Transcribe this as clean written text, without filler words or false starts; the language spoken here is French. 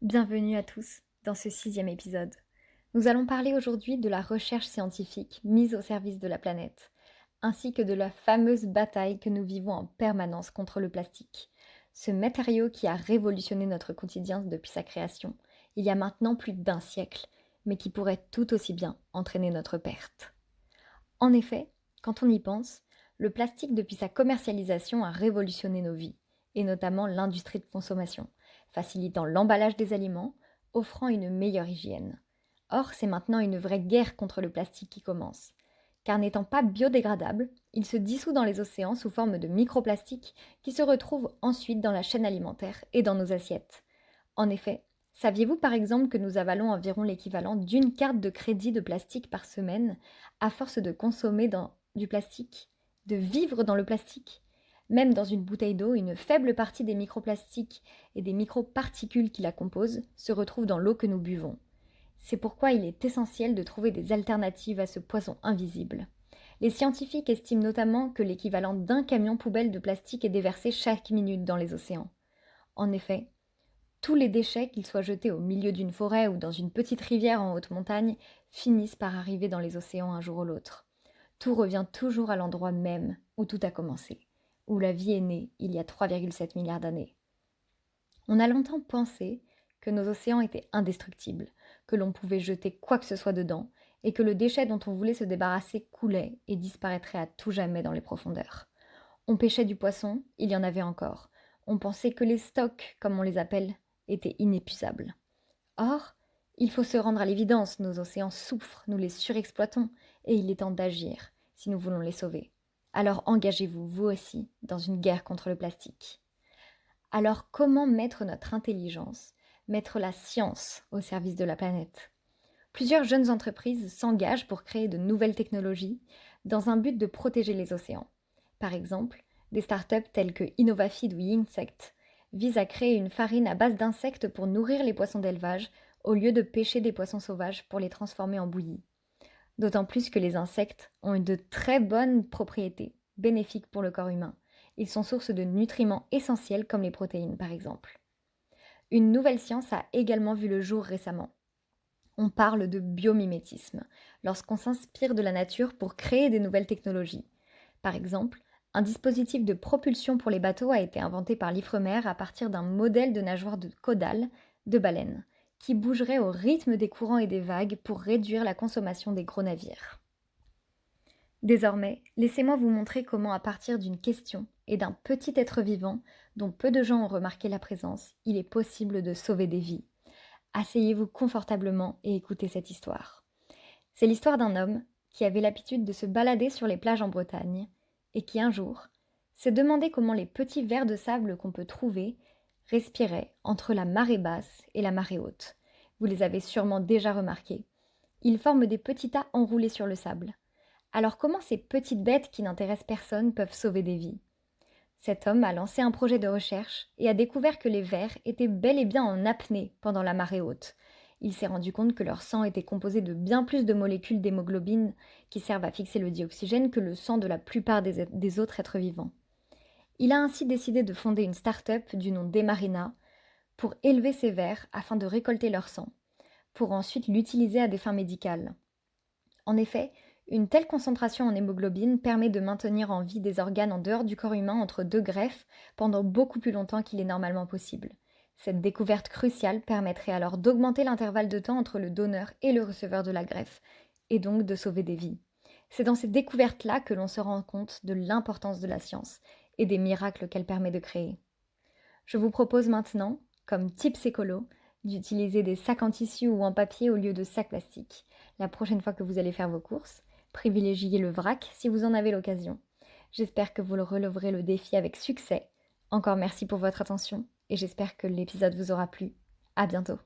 Bienvenue à tous dans ce 6e épisode. Nous allons parler aujourd'hui de la recherche scientifique mise au service de la planète, ainsi que de la fameuse bataille que nous vivons en permanence contre le plastique. Ce matériau qui a révolutionné notre quotidien depuis sa création, il y a maintenant plus d'un siècle, mais qui pourrait tout aussi bien entraîner notre perte. En effet, quand on y pense, le plastique depuis sa commercialisation a révolutionné nos vies, et notamment l'industrie de consommation, facilitant l'emballage des aliments, offrant une meilleure hygiène. Or, c'est maintenant une vraie guerre contre le plastique qui commence. Car n'étant pas biodégradable, il se dissout dans les océans sous forme de microplastiques qui se retrouvent ensuite dans la chaîne alimentaire et dans nos assiettes. En effet, saviez-vous par exemple que nous avalons environ l'équivalent d'une carte de crédit de plastique par semaine à force de consommer du plastique, de vivre dans le plastique? Même dans une bouteille d'eau, une faible partie des microplastiques et des microparticules qui la composent se retrouvent dans l'eau que nous buvons. C'est pourquoi il est essentiel de trouver des alternatives à ce poison invisible. Les scientifiques estiment notamment que l'équivalent d'un camion poubelle de plastique est déversé chaque minute dans les océans. En effet, tous les déchets, qu'ils soient jetés au milieu d'une forêt ou dans une petite rivière en haute montagne, finissent par arriver dans les océans un jour ou l'autre. Tout revient toujours à l'endroit même où tout a commencé, où la vie est née il y a 3,7 milliards d'années. On a longtemps pensé que nos océans étaient indestructibles, que l'on pouvait jeter quoi que ce soit dedans, et que le déchet dont on voulait se débarrasser coulait et disparaîtrait à tout jamais dans les profondeurs. On pêchait du poisson, il y en avait encore. On pensait que les stocks, comme on les appelle, étaient inépuisables. Or, il faut se rendre à l'évidence, nos océans souffrent, nous les surexploitons, et il est temps d'agir si nous voulons les sauver. Alors engagez-vous, vous aussi, dans une guerre contre le plastique. Alors comment mettre notre intelligence, mettre la science au service de la planète? Plusieurs jeunes entreprises s'engagent pour créer de nouvelles technologies dans un but de protéger les océans. Par exemple, des startups telles que Innovafeed ou Insect visent à créer une farine à base d'insectes pour nourrir les poissons d'élevage au lieu de pêcher des poissons sauvages pour les transformer en bouillie. D'autant plus que les insectes ont de très bonnes propriétés bénéfiques pour le corps humain. Ils sont source de nutriments essentiels comme les protéines par exemple. Une nouvelle science a également vu le jour récemment. On parle de biomimétisme, lorsqu'on s'inspire de la nature pour créer des nouvelles technologies. Par exemple, un dispositif de propulsion pour les bateaux a été inventé par l'Ifremer à partir d'un modèle de nageoire de caudale de baleine, qui bougerait au rythme des courants et des vagues pour réduire la consommation des gros navires. Désormais, laissez-moi vous montrer comment à partir d'une question et d'un petit être vivant dont peu de gens ont remarqué la présence, il est possible de sauver des vies. Asseyez-vous confortablement et écoutez cette histoire. C'est l'histoire d'un homme qui avait l'habitude de se balader sur les plages en Bretagne et qui un jour s'est demandé comment les petits vers de sable qu'on peut trouver respiraient entre la marée basse et la marée haute. Vous les avez sûrement déjà remarqués. Ils forment des petits tas enroulés sur le sable. Alors comment ces petites bêtes qui n'intéressent personne peuvent sauver des vies? Cet homme a lancé un projet de recherche et a découvert que les vers étaient bel et bien en apnée pendant la marée haute. Il s'est rendu compte que leur sang était composé de bien plus de molécules d'hémoglobine qui servent à fixer le dioxygène que le sang de la plupart des autres êtres vivants. Il a ainsi décidé de fonder une start-up du nom d'Emarina pour élever ces vers afin de récolter leur sang, pour ensuite l'utiliser à des fins médicales. En effet, une telle concentration en hémoglobine permet de maintenir en vie des organes en dehors du corps humain entre deux greffes pendant beaucoup plus longtemps qu'il est normalement possible. Cette découverte cruciale permettrait alors d'augmenter l'intervalle de temps entre le donneur et le receveur de la greffe, et donc de sauver des vies. C'est dans ces découvertes-là que l'on se rend compte de l'importance de la science et des miracles qu'elle permet de créer. Je vous propose maintenant, comme tips écolo, d'utiliser des sacs en tissu ou en papier au lieu de sacs plastiques. La prochaine fois que vous allez faire vos courses, privilégiez le vrac si vous en avez l'occasion. J'espère que vous le relèverez le défi avec succès. Encore merci pour votre attention et j'espère que l'épisode vous aura plu. À bientôt.